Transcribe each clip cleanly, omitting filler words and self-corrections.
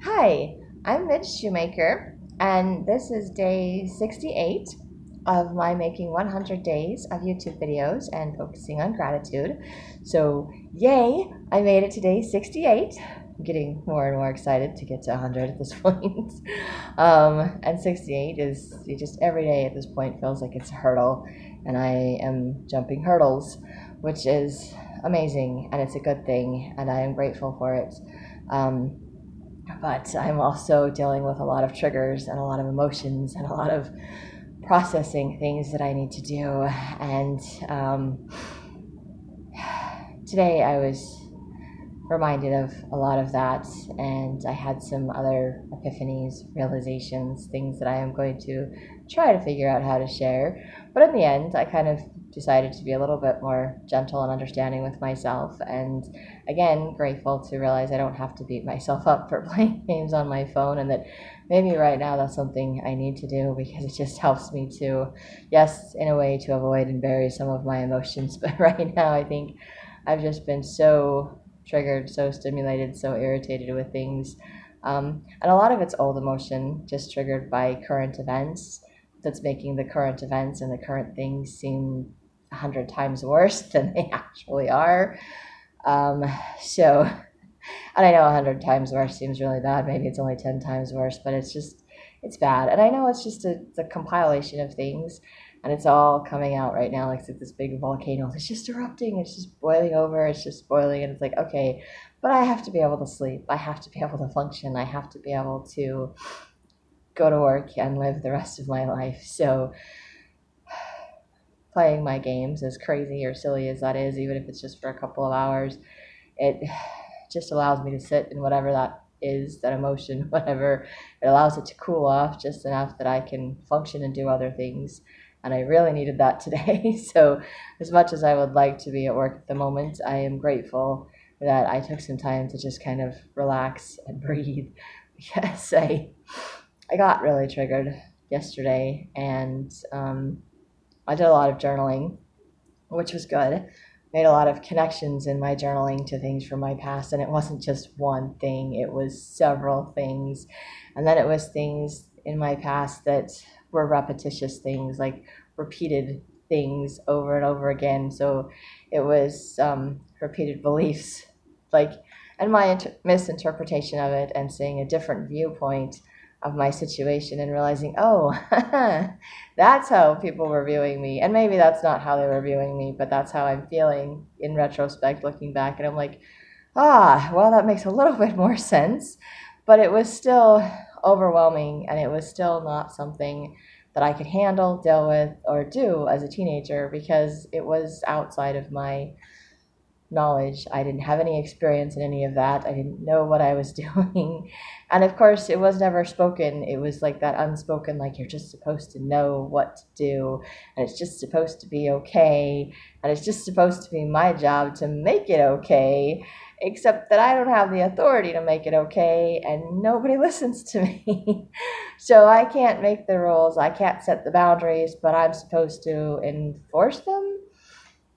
Hi, I'm Midge Shoemaker, and this is day 68 of my making 100 days of YouTube videos and focusing on gratitude. So, yay, I made it to day 68. I'm getting more and more excited to get to 100 at this point. And 68 is just every day at this point feels like it's a hurdle, and I am jumping hurdles, which is amazing, and it's a good thing, and I am grateful for it. Um, but I'm also dealing with a lot of triggers and a lot of emotions and a lot of processing things that I need to do. And today I was reminded of a lot of that, and I had some other epiphanies, realizations, things that I am going to try to figure out how to share. But in the end, I kind of decided to be a little bit more gentle and understanding with myself, and again, grateful to realize I don't have to beat myself up for playing games on my phone, and that maybe right now that's something I need to do because it just helps me to, yes, in a way to avoid and bury some of my emotions. But right now, I think I've just been so triggered, so stimulated, so irritated with things. And a lot of it's old emotion, just triggered by current events, that's making the current events and the current things seem 100 times worse than they actually are. Um, so, and I know 100 times worse seems really bad. Maybe it's only 10 times worse, but it's bad. And I know it's just a compilation of things, and it's all coming out right now like this big volcano. It's just erupting. It's just boiling over. It's just boiling, and it's like, okay, but I have to be able to sleep. I have to be able to function. I have to be able to go to work and live the rest of my life. So playing my games, as crazy or silly as that is, even if it's just for a couple of hours, it just allows me to sit in whatever that is, that emotion, whatever. It allows it to cool off just enough that I can function and do other things. And I really needed that today. So, as much as I would like to be at work at the moment, I am grateful that I took some time to just kind of relax and breathe, because I got really triggered yesterday, and I did a lot of journaling, which was good. Made a lot of connections in my journaling to things from my past, and it wasn't just one thing, it was several things. And then it was things in my past that were repetitious things, like repeated things over and over again. So it was repeated beliefs, like, and my misinterpretation of it, and seeing a different viewpoint of my situation and realizing, oh, that's how people were viewing me. And maybe that's not how they were viewing me, but that's how I'm feeling in retrospect, looking back. And I'm like, well, that makes a little bit more sense. But it was still overwhelming, and it was still not something that I could handle, deal with, or do as a teenager, because it was outside of my knowledge. I didn't have any experience in any of that. I didn't know what I was doing. And of course, it was never spoken. It was like that unspoken, like, you're just supposed to know what to do, and it's just supposed to be okay, and it's just supposed to be my job to make it okay, except that I don't have the authority to make it okay, and nobody listens to me. So I can't make the rules, I can't set the boundaries, but I'm supposed to enforce them,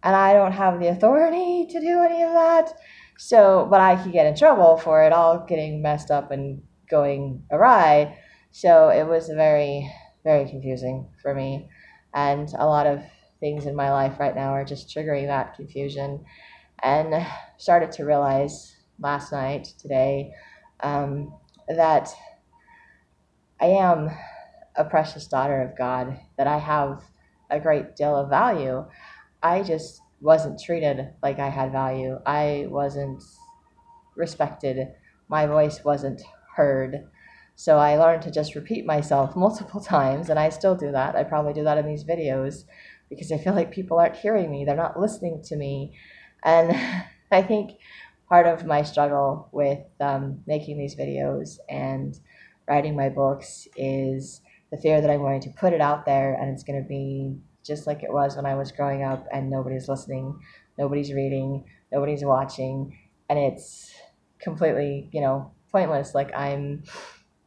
and I don't have the authority to do any of that. So, but I could get in trouble for it all getting messed up and going awry. So it was very, very confusing for me. And a lot of things in my life right now are just triggering that confusion. And started to realize last night, today, that I am a precious daughter of God, that I have a great deal of value. I just wasn't treated like I had value. I wasn't respected. My voice wasn't heard. So I learned to just repeat myself multiple times, and I still do that. I probably do that in these videos because I feel like people aren't hearing me. They're not listening to me. And I think part of my struggle with making these videos and writing my books is the fear that I'm going to put it out there and it's going to be just like it was when I was growing up, and nobody's listening, nobody's reading, nobody's watching, and it's completely, pointless. Like, I'm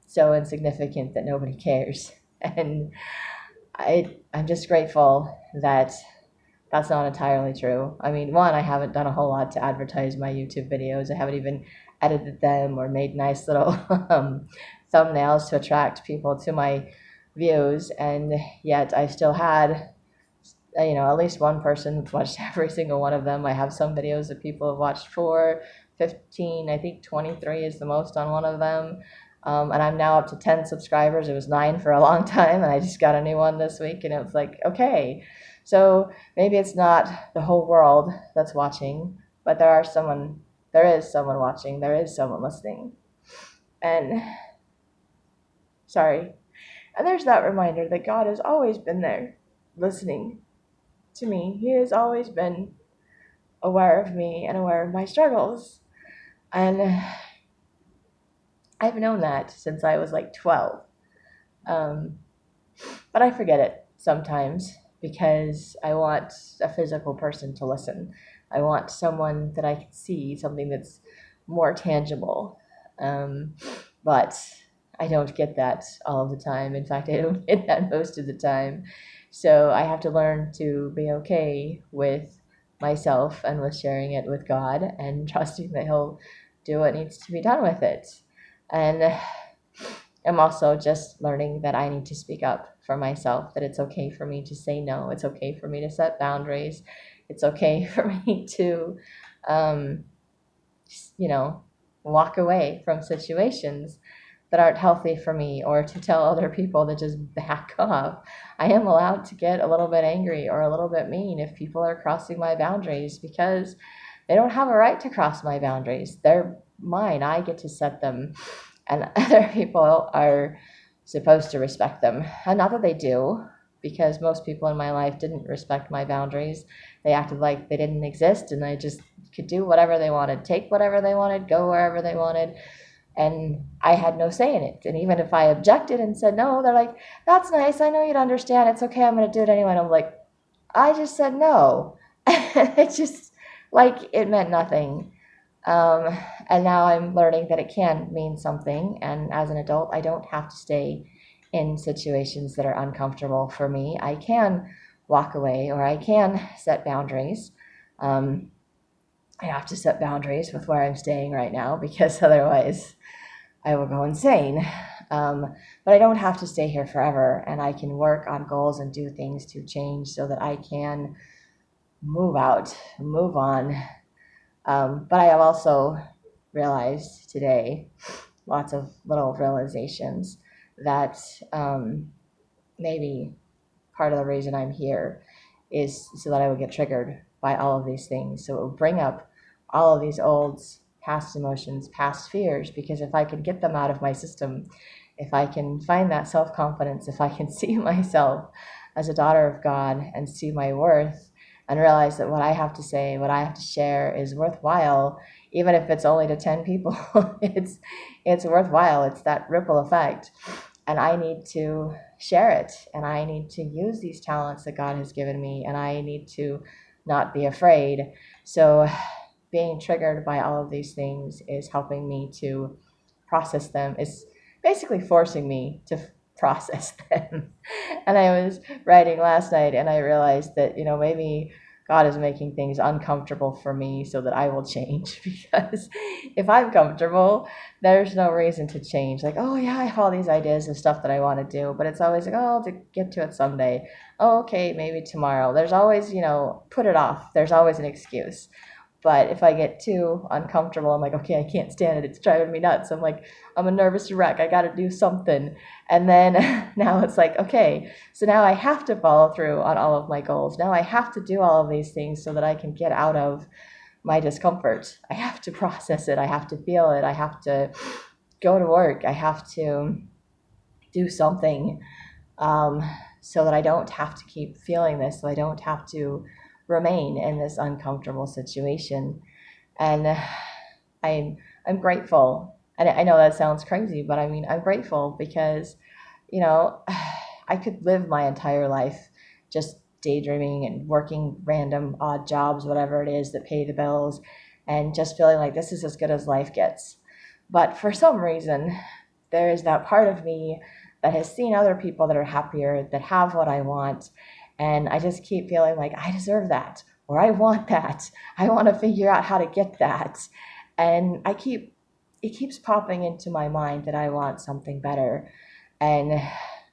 so insignificant that nobody cares. And I'm just grateful that that's not entirely true. I mean, one, I haven't done a whole lot to advertise my YouTube videos. I haven't even edited them or made nice little thumbnails to attract people to my views, and yet I still had at least one person watched every single one of them. I have some videos that people have watched 4, 15, I think 23 is the most on one of them. And I'm now up to 10 subscribers. It was 9 for a long time, and I just got a new one this week, and it was like, okay, so maybe it's not the whole world that's watching, but there is someone watching, there is someone listening. And sorry. And there's that reminder that God has always been there, listening to me. He has always been aware of me and aware of my struggles. And I've known that since I was like 12. But I forget it sometimes because I want a physical person to listen. I want someone that I can see, something that's more tangible. But I don't get that all of the time. In fact, I don't get that most of the time. So I have to learn to be okay with myself and with sharing it with God and trusting that He'll do what needs to be done with it. And I'm also just learning that I need to speak up for myself, that it's okay for me to say no. It's okay for me to set boundaries. It's okay for me to, walk away from situations that aren't healthy for me, or to tell other people to just back off. I am allowed to get a little bit angry or a little bit mean if people are crossing my boundaries, because they don't have a right to cross my boundaries. They're mine. I get to set them, and other people are supposed to respect them. And not that they do, because most people in my life didn't respect my boundaries. They acted like they didn't exist, and I just could do whatever they wanted, take whatever they wanted, go wherever they wanted. And I had no say in it. And even if I objected and said no, they're like, that's nice, I know you'd understand, it's okay, I'm going to do it anyway. And I'm like, I just said no. It just, like, it meant nothing. And now I'm learning that it can mean something. And as an adult, I don't have to stay in situations that are uncomfortable for me. I can walk away, or I can set boundaries. I have to set boundaries with where I'm staying right now, because otherwise I will go insane. But I don't have to stay here forever, and I can work on goals and do things to change so that I can move out, move on. But I have also realized today, lots of little realizations, that maybe part of the reason I'm here is so that I would get triggered by all of these things. So it will bring up all of these old past emotions, past fears, because if I can get them out of my system, if I can find that self-confidence, if I can see myself as a daughter of God and see my worth and realize that what I have to say, what I have to share is worthwhile, even if it's only to 10 people, it's worthwhile. It's that ripple effect. And I need to share it, and I need to use these talents that God has given me, and I need to not be afraid. So being triggered by all of these things is helping me to process them. It's basically forcing me to process them. And I was writing last night, and I realized that, maybe God is making things uncomfortable for me so that I will change, because if I'm comfortable, there's no reason to change. Like, oh yeah, I have all these ideas of stuff that I want to do, but it's always like, oh, I'll get to it someday. Oh, okay, maybe tomorrow. There's always, put it off. There's always an excuse. But if I get too uncomfortable, I'm like, okay, I can't stand it. It's driving me nuts. I'm like, I'm a nervous wreck. I got to do something. And then now it's like, okay, so now I have to follow through on all of my goals. Now I have to do all of these things so that I can get out of my discomfort. I have to process it. I have to feel it. I have to go to work. I have to do something so that I don't have to keep feeling this, so I don't have to remain in this uncomfortable situation. And I'm grateful. And I know that sounds crazy, but I'm grateful because, I could live my entire life just daydreaming and working random odd jobs, whatever it is that pay the bills, and just feeling like this is as good as life gets. But for some reason, there is that part of me that has seen other people that are happier, that have what I want, and I just keep feeling like I deserve that, or I want that. I want to figure out how to get that. And I keep it keeps popping into my mind that I want something better. And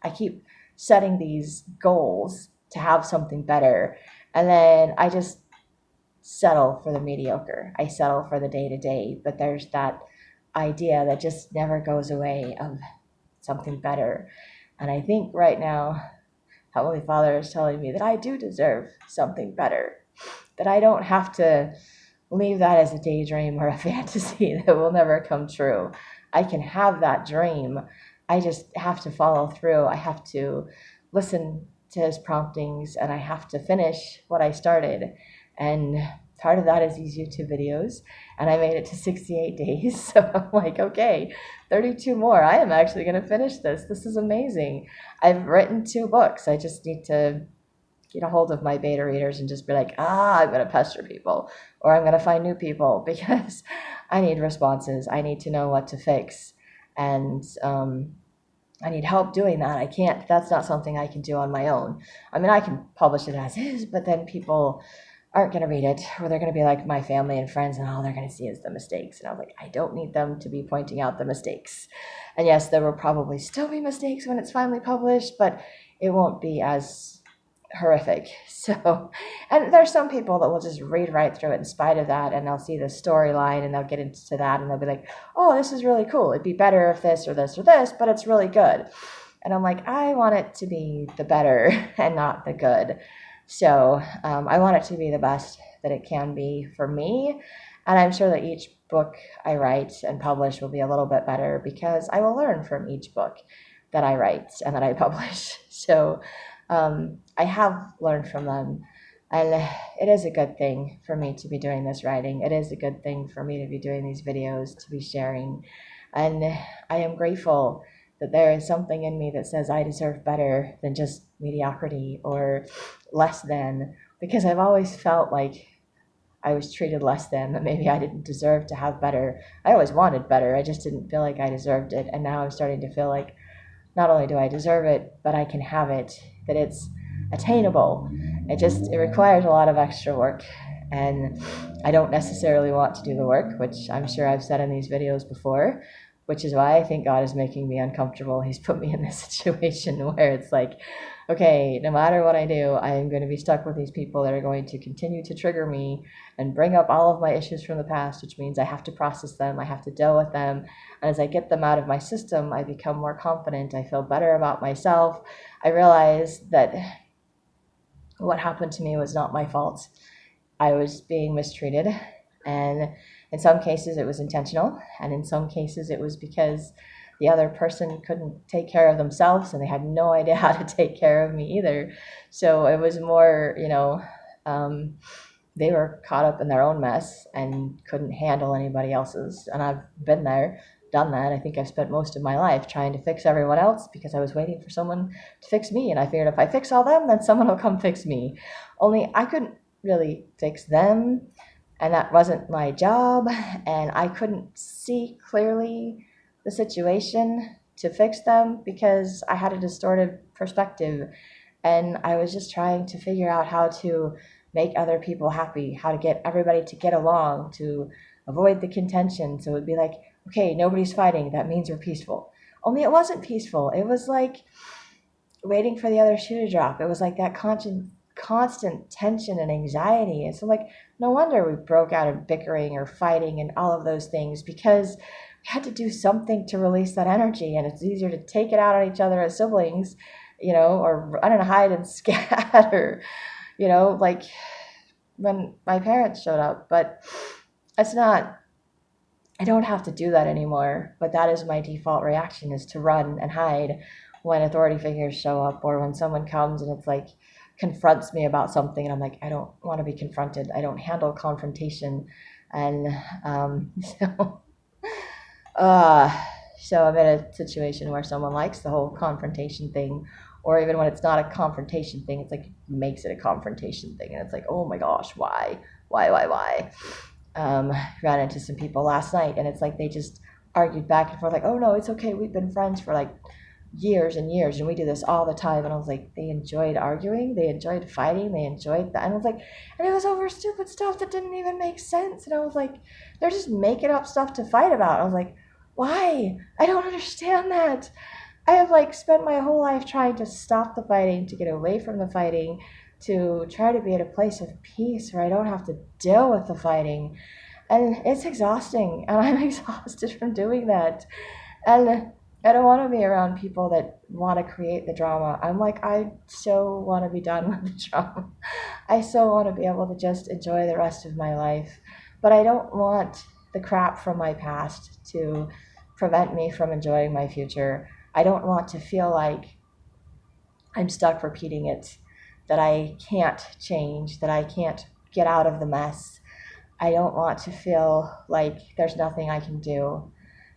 I keep setting these goals to have something better. And then I just settle for the mediocre. I settle for the day to day. But there's that idea that just never goes away of something better. And I think right now, Heavenly Father is telling me that I do deserve something better, that I don't have to leave that as a daydream or a fantasy that will never come true. I can have that dream. I just have to follow through. I have to listen to his promptings, and I have to finish what I started. And part of that is these YouTube videos, and I made it to 68 days. So I'm like, okay, 32 more. I am actually going to finish this. This is amazing. I've written 2 books. I just need to get a hold of my beta readers and just be like, I'm going to pester people, or I'm going to find new people, because I need responses. I need to know what to fix. And I need help doing that. I can't, that's not something I can do on my own. I mean, I can publish it as is, but then people aren't going to read it, or they're going to be like my family and friends, and all they're going to see is the mistakes. And I was like, I don't need them to be pointing out the mistakes. And yes, there will probably still be mistakes when it's finally published, but it won't be as horrific. So, and there's some people that will just read right through it in spite of that, and they'll see the storyline and they'll get into that and they'll be like, oh, this is really cool. It'd be better if this or this or this, but it's really good. And I'm like, I want it to be the better and not the good. So I want it to be the best that it can be for me. And I'm sure that each book I write and publish will be a little bit better, because I will learn from each book that I write and that I publish. So I have learned from them, and it is a good thing for me to be doing this writing. It is a good thing for me to be doing these videos, to be sharing. And I am grateful that there is something in me that says I deserve better than just mediocrity or less than, because I've always felt like I was treated less than, that maybe I didn't deserve to have better. I always wanted better. I just didn't feel like I deserved it. And now I'm starting to feel like not only do I deserve it, but I can have it, that it's attainable. It requires a lot of extra work, and I don't necessarily want to do the work, which I'm sure I've said in these videos before, which is why I think God is making me uncomfortable. He's put me in this situation where it's like, okay, no matter what I do, I am going to be stuck with these people that are going to continue to trigger me and bring up all of my issues from the past, which means I have to process them, I have to deal with them. And as I get them out of my system, I become more confident, I feel better about myself. I realize that what happened to me was not my fault. I was being mistreated, and in some cases it was intentional, and in some cases it was because the other person couldn't take care of themselves, and they had no idea how to take care of me either. So it was more, they were caught up in their own mess and couldn't handle anybody else's. And I've been there, done that. I think I've spent most of my life trying to fix everyone else because I was waiting for someone to fix me. And I figured if I fix all them, then someone will come fix me. Only I couldn't really fix them, and that wasn't my job. And I couldn't see clearly the situation to fix them because I had a distorted perspective. And I was just trying to figure out how to make other people happy, how to get everybody to get along, to avoid the contention. So it would be like, okay, nobody's fighting. That means we're peaceful. Only it wasn't peaceful. It was like waiting for the other shoe to drop. It was like that constant tension and anxiety. And so like, no wonder we broke out in bickering or fighting and all of those things, because we had to do something to release that energy. And it's easier to take it out on each other as siblings, or run and hide and scatter, like when my parents showed up. But it's not, I don't have to do that anymore, but that is my default reaction, is to run and hide when authority figures show up, or when someone comes and it's like confronts me about something, and I'm like, I don't want to be confronted. I don't handle confrontation. And so I'm in a situation where someone likes the whole confrontation thing, or even when it's not a confrontation thing, it's like makes it a confrontation thing, and it's like, oh my gosh, why? Ran into some people last night, and it's like they just argued back and forth, like, oh no, it's okay, we've been friends for like years and years, and we do this all the time. And I was like, they enjoyed arguing, they enjoyed fighting, they enjoyed that. And I was like, and it was over stupid stuff that didn't even make sense. And I was like, they're just making up stuff to fight about. I was like, why? I don't understand that. I have like spent my whole life trying to stop the fighting, to get away from the fighting, to try to be at a place of peace where I don't have to deal with the fighting. And it's exhausting, and I'm exhausted from doing that. And I don't want to be around people that want to create the drama. I'm like, I so want to be done with the drama. I so want to be able to just enjoy the rest of my life. But I don't want the crap from my past to prevent me from enjoying my future. I don't want to feel like I'm stuck repeating it, that I can't change, that I can't get out of the mess. I don't want to feel like there's nothing I can do,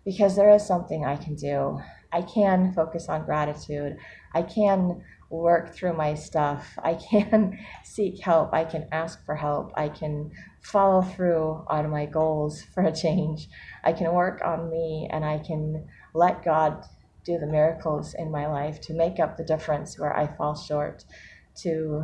because there is something I can do. I can focus on gratitude. I can work through my stuff. I can seek help. I can ask for help. I can follow through on my goals for a change. I can work on me, and I can let God do the miracles in my life to make up the difference where I fall short, to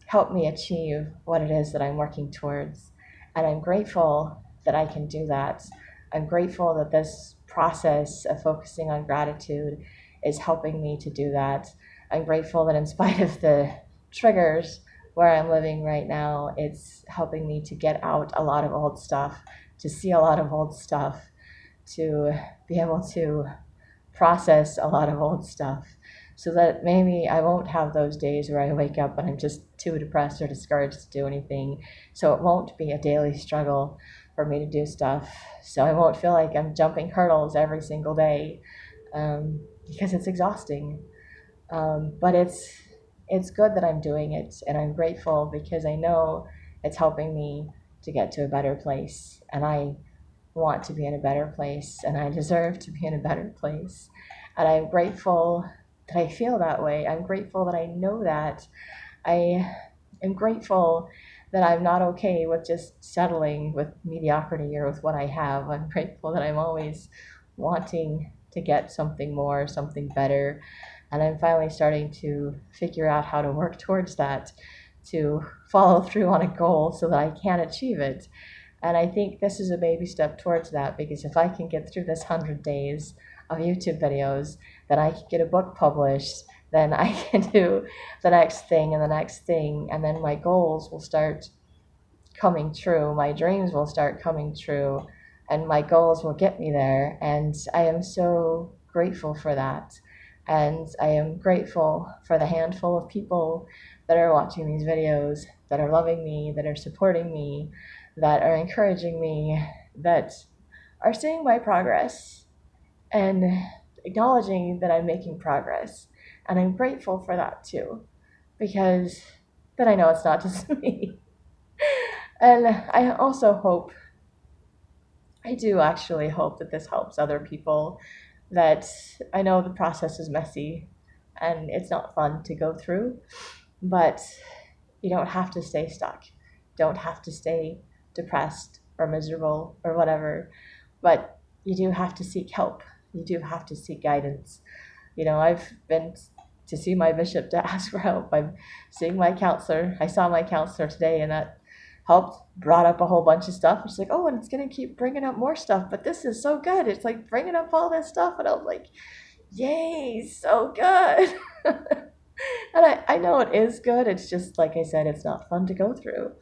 help me achieve what it is that I'm working towards. And I'm grateful that I can do that. I'm grateful that this process of focusing on gratitude is helping me to do that. I'm grateful that in spite of the triggers where I'm living right now, it's helping me to get out a lot of old stuff, to see a lot of old stuff, to be able to process a lot of old stuff, so that maybe I won't have those days where I wake up and I'm just too depressed or discouraged to do anything. So it won't be a daily struggle for me to do stuff. So I won't feel like I'm jumping hurdles every single day, because it's exhausting. But it's good that I'm doing it, and I'm grateful because I know it's helping me to get to a better place. And I want to be in a better place, and I deserve to be in a better place. And I'm grateful that I feel that way. I'm grateful that I know that. I am grateful that I'm not okay with just settling with mediocrity or with what I have. I'm grateful that I'm always wanting to get something more, something better. And I'm finally starting to figure out how to work towards that, to follow through on a goal so that I can achieve it. And I think this is a baby step towards that, because if I can get through this 100 days of YouTube videos, then I can get a book published, then I can do the next thing and the next thing, and then my goals will start coming true, my dreams will start coming true, and my goals will get me there. And I am so grateful for that. And I am grateful for the handful of people that are watching these videos, that are loving me, that are supporting me, that are encouraging me, that are seeing my progress and acknowledging that I'm making progress. And I'm grateful for that too, because then I know it's not just me. And I also hope, I do actually hope that this helps other people, that I know the process is messy and it's not fun to go through, but you don't have to stay stuck. Don't have to stay depressed or miserable or whatever, but you do have to seek help. You do have to seek guidance. I've been to see my bishop to ask for help. I'm seeing my counselor. I saw my counselor today, and that helped, brought up a whole bunch of stuff. She's like, oh, and it's going to keep bringing up more stuff, but this is so good. It's like bringing up all this stuff. And I was like, yay, so good. And I know it is good. It's just, like I said, it's not fun to go through.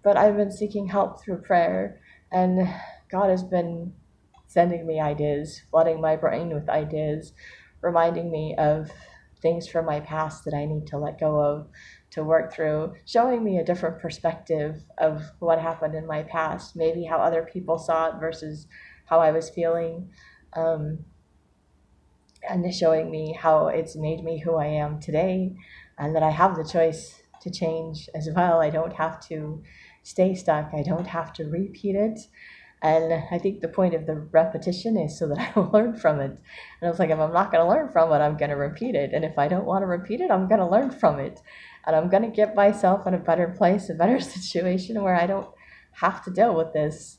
But I've been seeking help through prayer, and God has been sending me ideas, flooding my brain with ideas, reminding me of things from my past that I need to let go of, to work through, showing me a different perspective of what happened in my past, maybe how other people saw it versus how I was feeling, and showing me how it's made me who I am today, and that I have the choice to change as well. I don't have to stay stuck. I don't have to repeat it. And I think the point of the repetition is so that I will learn from it. And I was like, if I'm not going to learn from it, I'm going to repeat it. And if I don't want to repeat it, I'm going to learn from it. And I'm going to get myself in a better place, a better situation where I don't have to deal with this.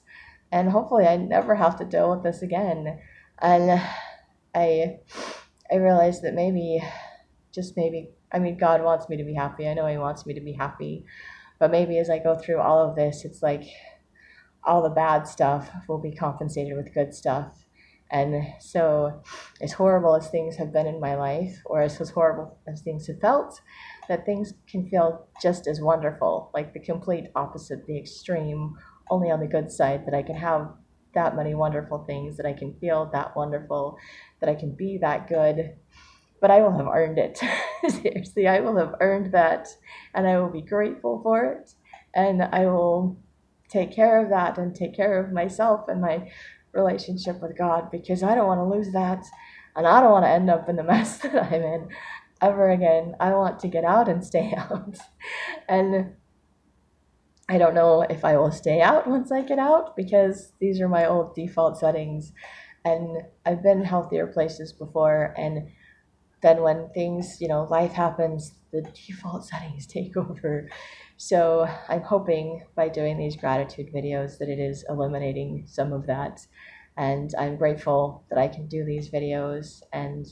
And hopefully I never have to deal with this again. And I I realized that maybe, just maybe, I mean, God wants me to be happy. I know He wants me to be happy. But maybe as I go through all of this, it's like all the bad stuff will be compensated with good stuff. And so, as horrible as things have been in my life, or as horrible as things have felt, that things can feel just as wonderful, like the complete opposite, the extreme, only on the good side, that I can have that many wonderful things, that I can feel that wonderful, that I can be that good. But I will have earned it. Seriously, I will have earned that, and I will be grateful for it, and I will take care of that and take care of myself and my relationship with God, because I don't want to lose that, and I don't want to end up in the mess that I'm in ever again. I want to get out and stay out. And I don't know if I will stay out once I get out, because these are my old default settings, and I've been in healthier places before, and then when things, life happens, the default settings take over. So I'm hoping by doing these gratitude videos that it is eliminating some of that. And I'm grateful that I can do these videos, and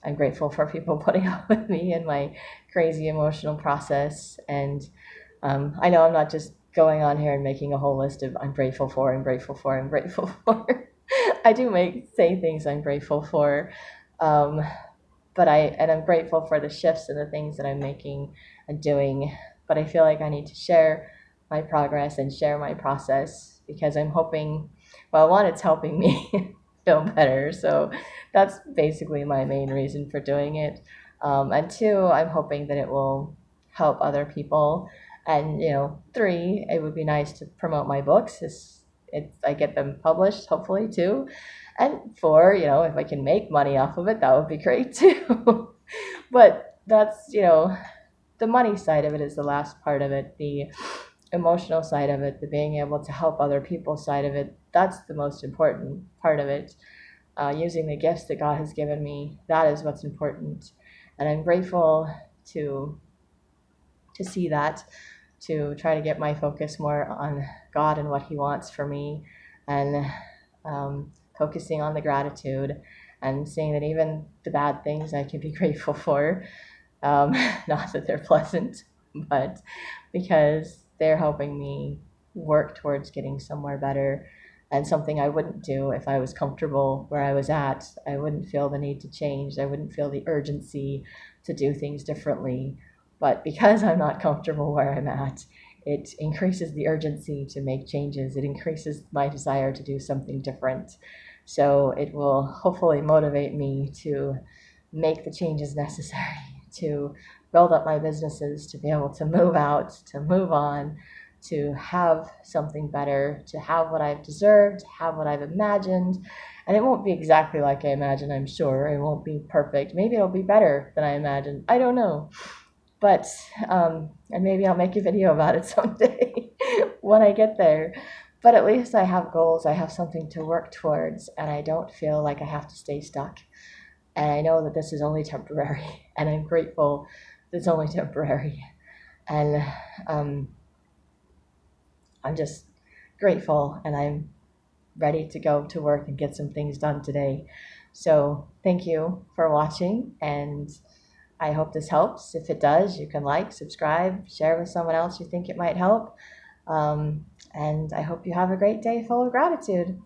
I'm grateful for people putting up with me and my crazy emotional process. And I know I'm not just going on here and making a whole list of I'm grateful for, I'm grateful for, I'm grateful for. I do say things I'm grateful for. But I'm grateful for the shifts and the things that I'm making and doing. But I feel like I need to share my progress and share my process, because I'm hoping, well, one, it's helping me feel better. So that's basically my main reason for doing it. And two, I'm hoping that it will help other people. And, three, it would be nice to promote my books. I get them published, hopefully, too. And four, if I can make money off of it, that would be great too. But that's, the money side of it is the last part of it. The emotional side of it, the being able to help other people side of it, that's the most important part of it. Using the gifts that God has given me, that is what's important. And I'm grateful to see that, to try to get my focus more on God and what He wants for me, and focusing on the gratitude, and seeing that even the bad things I can be grateful for. Not that they're pleasant, but because they're helping me work towards getting somewhere better, and something I wouldn't do if I was comfortable where I was at. I wouldn't feel the need to change. I wouldn't feel the urgency to do things differently. But because I'm not comfortable where I'm at, it increases the urgency to make changes. It increases my desire to do something different. So it will hopefully motivate me to make the changes necessary, to build up my businesses, to be able to move out, to move on, to have something better, to have what I've deserved, to have what I've imagined. And it won't be exactly like I imagined, I'm sure. It won't be perfect. Maybe it'll be better than I imagined. I don't know. But, and maybe I'll make a video about it someday when I get there. But at least I have goals. I have something to work towards, and I don't feel like I have to stay stuck. And I know that this is only temporary, and I'm grateful that it's only temporary. And I'm just grateful, and I'm ready to go to work and get some things done today. So thank you for watching, and I hope this helps. If it does, you can like, subscribe, share with someone else you think it might help. And I hope you have a great day full of gratitude.